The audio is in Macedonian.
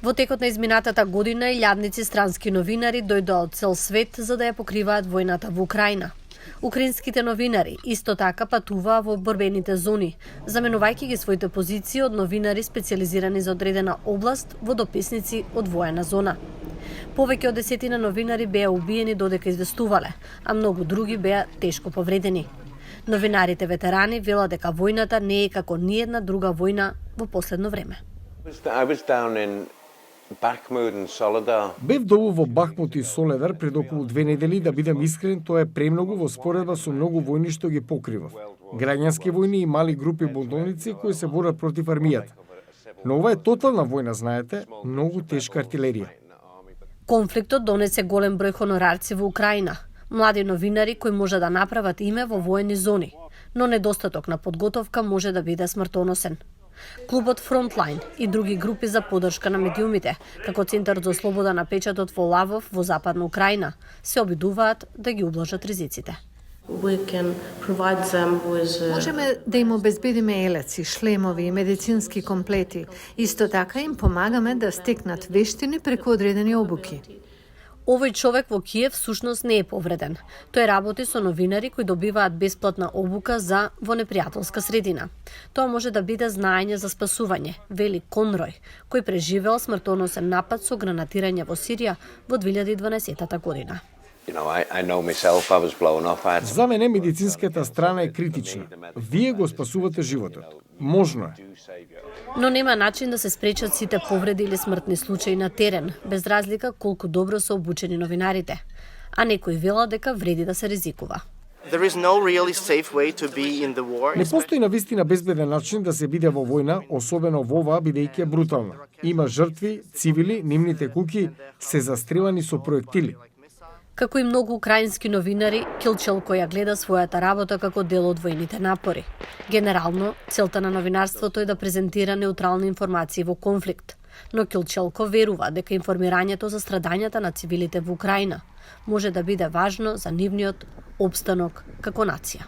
Во текот на изминатата година илјадници странски новинари дојдоа од цел свет за да ја покриваат војната во Украина. Украинските новинари исто така патуваа во борбените зони, заменувајќи ги своите позиции од новинари специјализирани за одредена област во дописници од воена зона. Повеќе од 10 новинари беа убиени додека известувале, а многу други беа тешко повредени. Новинарите ветерани велат дека војната не е како ниедна друга војна во последно време. Бев долу во Бахмут и Соледар пред околу 2 недели, да бидам искрен, тоа е премногу во споредба со многу војни што ги покривав. Граѓански војни и мали групи бунтовници кои се борат против армијата. Но ова е тотална војна, знаете, многу тешка артилерија. Конфликтот донесе голем број хонорарци во Украина, млади новинари кои може да направат име во воени зони, но недостаток на подготовка може да биде смртоносен. Клубот Frontline и други групи за поддршка на медиумите, како Центар за слобода на печатот во Лавов во Западна Украина, се обидуваат да ги ублажат ризиците. Можеме да им обезбедиме елеци, шлемови и медицински комплети. Исто така им помагаме да стекнат вештини преку одредени обуки. Овој човек во Киев всушност не е повреден. Тој работи со новинари кои добиваат бесплатна обука за во непријателска средина. Тоа може да биде знаење за спасување, вели Конрој, кој преживеал смртоносен напад со гранатирање во Сирија во 2012 година. За мене медицинската страна е критична. Вие го спасувате животот. Можно е. Но нема начин да се спречат сите повреди или смртни случаи на терен, без разлика колку добро се обучени новинарите. А некои велат дека вреди да се ризикува. Не постои навистина безбеден начин да се биде во војна, особено во оваа бидејќи е брутална. Има жртви, цивили, нивните куќи се застрелани со проектили. Како и многу украински новинари, Килчелко ја гледа својата работа како дел од војните напори. Генерално, целта на новинарството е да презентира неутрални информации во конфликт. Но Килчелко верува дека информирањето за страдањата на цивилите во Украина може да биде важно за нивниот опстанок како нација.